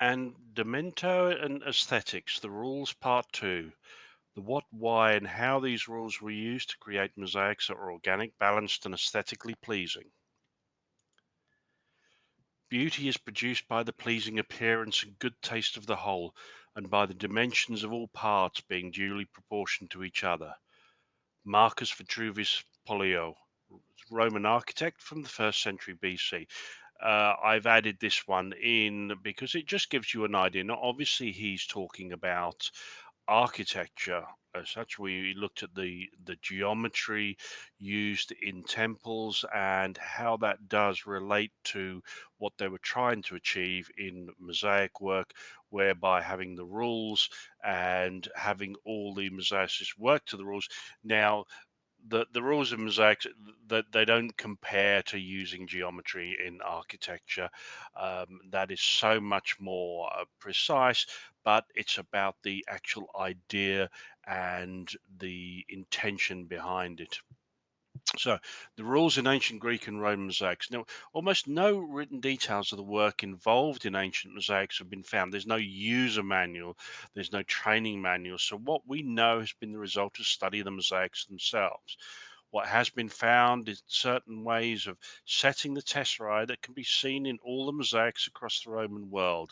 Andamento and Aesthetics, the Rules Part 2. The what, why, and how these rules were used to create mosaics that are organic, balanced, and aesthetically pleasing. Beauty is produced by the pleasing appearance and good taste of the whole, and by the dimensions of all parts being duly proportioned to each other. Marcus Vitruvius Pollio, Roman architect from the 1st century BC. I've added this one in because it just gives you an idea. Now, obviously, he's talking about architecture as such. We looked at the geometry used in temples and how that does relate to what they were trying to achieve in mosaic work, whereby having the rules and having all the mosaicists work to the rules. Now, the rules of mosaics, that they don't compare to using geometry in architecture. That is so much more precise, but it's about the actual idea and the intention behind it. So, the rules in ancient Greek and Roman mosaics. Now, almost no written details of the work involved in ancient mosaics have been found. There's no user manual, there's no training manual. So, what we know has been the result of study of the mosaics themselves. What has been found is certain ways of setting the tesserae that can be seen in all the mosaics across the Roman world.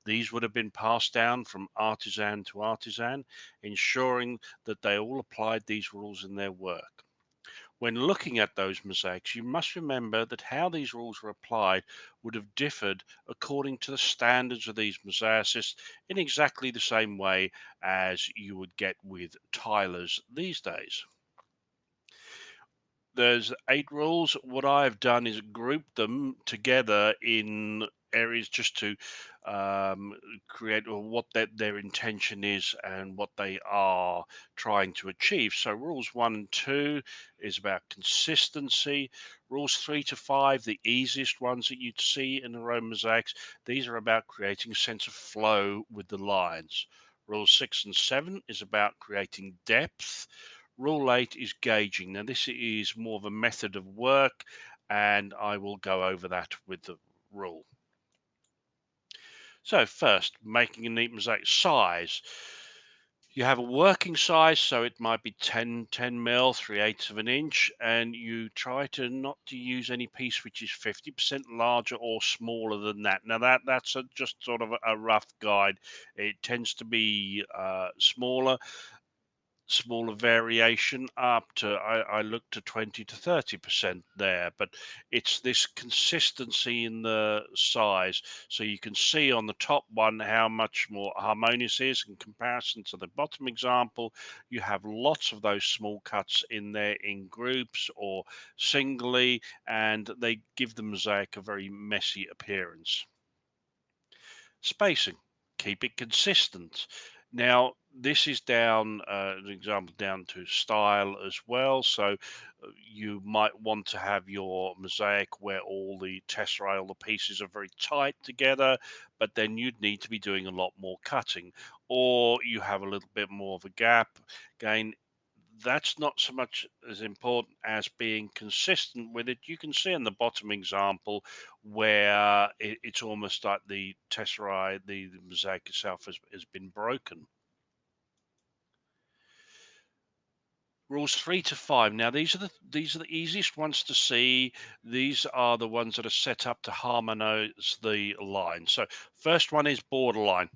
These would have been passed down from artisan to artisan, ensuring that they all applied these rules in their work. When looking at those mosaics, you must remember that how these rules were applied would have differed according to the standards of these mosaicists in exactly the same way as you would get with tilers these days. There's 8 rules. What I've done is group them together in areas just to um, create what their intention is and what they are trying to achieve. So rules 1 and 2 is about consistency. Rules 3 to 5, the easiest ones that you'd see in the Roman mosaics, these are about creating a sense of flow with the lines. Rules 6 and 7 is about creating depth. Rule 8 is gauging. Now, this is more of a method of work, and I will go over that with the rule. So, first, making a neat mosaic size. You have a working size, so it might be 10 mil, 3/8 of an inch, and you try to not to use any piece which is 50% larger or smaller than that. Now, that's just sort of a rough guide. It tends to be smaller variation up to I look to 20 to 30% there, but it's this consistency in the size. So you can see on the top one how much more harmonious it is in comparison to the bottom example. You have lots of those small cuts in there in groups or singly, and they give the mosaic a very messy appearance. Spacing, keep it consistent. Now, this is down, an example down to style as well. So you might want to have your mosaic where all the tesserae, all the pieces are very tight together, but then you'd need to be doing a lot more cutting, or you have a little bit more of a gap. Again, that's not so much as important as being consistent with it. You can see in the bottom example where it's almost like the tesserae, the mosaic itself has been broken. Rules 3 to 5. Now these are the easiest ones to see. These are the ones that are set up to harmonize the line. So first one is borderline.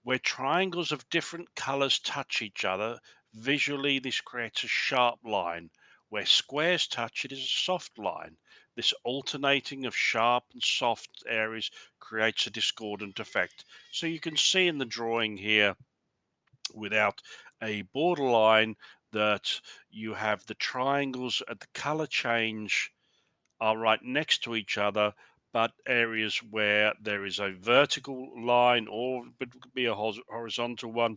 Where triangles of different colors touch each other, visually this creates a sharp line. Where squares touch, it is a soft line. This alternating of sharp and soft areas creates a discordant effect. So you can see in the drawing here, without a borderline, that you have the triangles at the color change are right next to each other, but areas where there is a vertical line or it could be a horizontal one,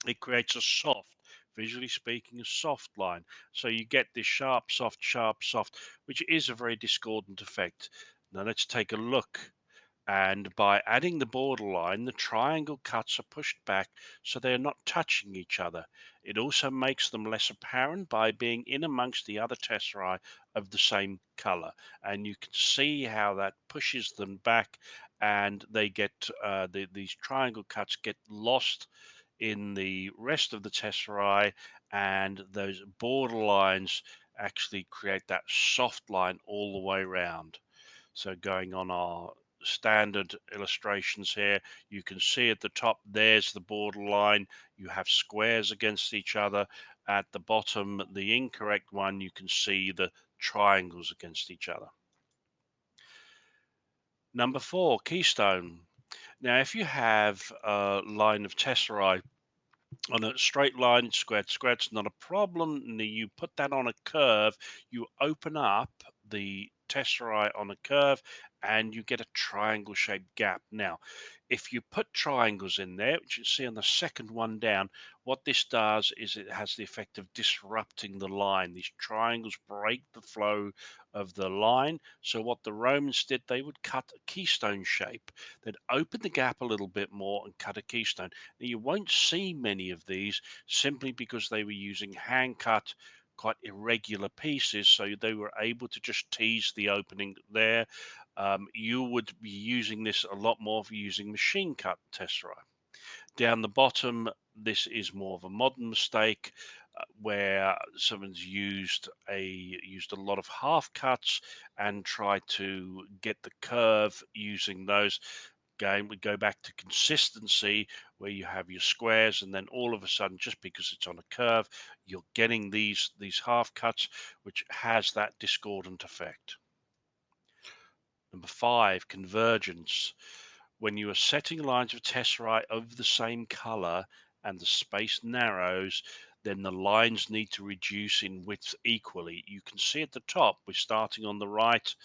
it creates a soft, visually speaking, a soft line. So you get this sharp, soft, which is a very discordant effect. Now let's take a look And by adding the borderline, the triangle cuts are pushed back so they are not touching each other. It also makes them less apparent by being in amongst the other tesserae of the same color. And you can see how that pushes them back, and they get these triangle cuts get lost in the rest of the tesserae, and those borderlines actually create that soft line all the way around. So going on our standard illustrations here, you can see at the top, there's the borderline. You have squares against each other. At the bottom, the incorrect one, you can see the triangles against each other. Number 4, keystone. Now, if you have a line of tesserae on a straight line, squared, squared's not a problem. And you put that on a curve, you open up the tesserae on a curve, and you get a triangle shaped gap. Now, if you put triangles in there, which you see on the second one down, what this does is it has the effect of disrupting the line. These triangles break the flow of the line. So what the Romans did, they would cut a keystone shape. They'd open the gap a little bit more and cut a keystone. Now, you won't see many of these simply because they were using hand cut, quite irregular pieces, so they were able to just tease the opening there. You would be using this a lot more for using machine cut tesserae. Down the bottom, this is more of a modern mistake where someone's used a lot of half cuts and tried to get the curve using those. Again, we go back to consistency, where you have your squares, and then all of a sudden, just because it's on a curve, you're getting these half cuts, which has that discordant effect. Number 5, convergence. When you are setting lines of tesserae of the same color and the space narrows, then the lines need to reduce in width equally. You can see at the top, we're starting on the right,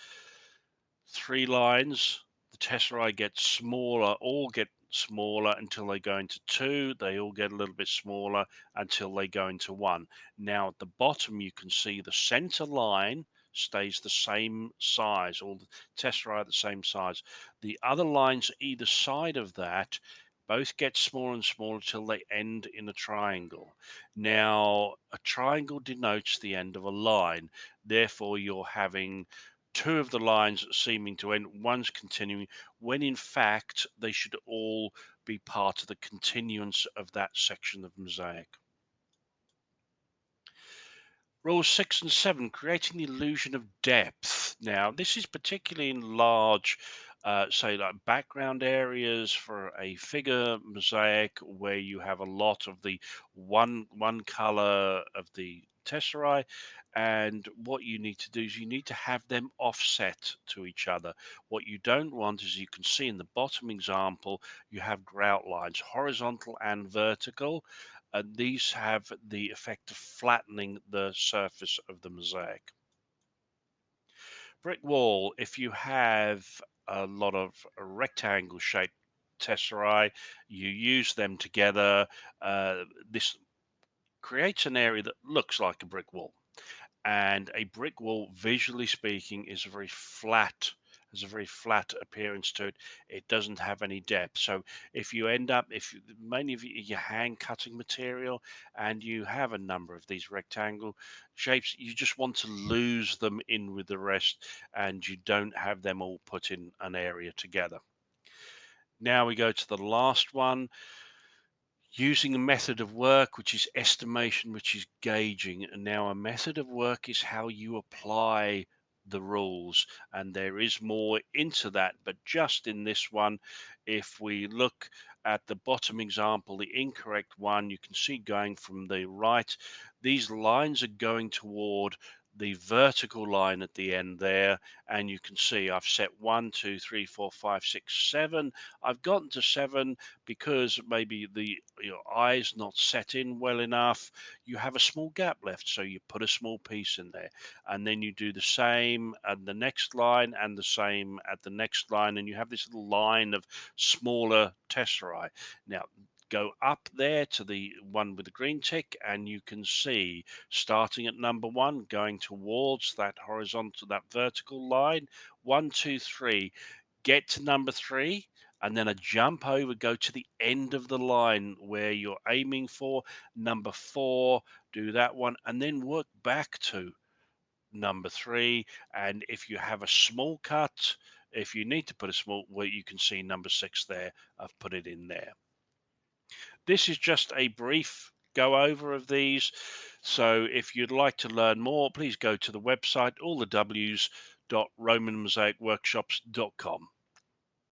3 lines, the tesserae get smaller, all get smaller until they go into 2. They all get a little bit smaller until they go into 1. Now at the bottom, you can see the center line stays the same size, all the tesserae are the same size. The other lines either side of that both get smaller and smaller till they end in a triangle. Now, a triangle denotes the end of a line. Therefore, you're having 2 of the lines seeming to end, one's continuing, when in fact they should all be part of the continuance of that section of mosaic. Rules 6 and 7, creating the illusion of depth. Now, this is particularly in large, say, like background areas for a figure mosaic where you have a lot of the one color of the tesserae. And what you need to do is you need to have them offset to each other. What you don't want, as you can see in the bottom example, you have grout lines, horizontal and vertical, and these have the effect of flattening the surface of the mosaic. Brick wall, if you have a lot of rectangle shaped tesserae, you use them together. This creates an area that looks like a brick wall. And a brick wall, visually speaking, is a very flat, has a very flat appearance to it. It doesn't have any depth. So if you end up, if mainly of your hand cutting material, and you have a number of these rectangle shapes, you just want to lose them in with the rest, and you don't have them all put in an area together. Now we go to the last one, using a method of work which is estimation, which is gauging. And now a method of work is how you apply the rules, and there is more into that, but just in this one, if we look at the bottom example, the incorrect one, you can see going from the right, these lines are going toward the vertical line at the end there, and you can see I've set 1 2 3 4 5 6 7. I've gotten to 7 because maybe your eye's not set in well enough. You have a small gap left, so you put a small piece in there, and then you do the same at the next line and the same at the next line, and you have this little line of smaller tesserae. Now go up there to the one with the green tick, and you can see starting at number 1, going towards that horizontal, that vertical line, 1 2 3, get to number 3, and then a jump over, go to the end of the line where you're aiming for number 4, do that one, and then work back to number 3. And if you have a small cut, if you need to put a small, well, you can see number 6 there. I've put it in there. This is just a brief go over of these. So if you'd like to learn more, please go to the website, all the W's.romanmosaicworkshops.com.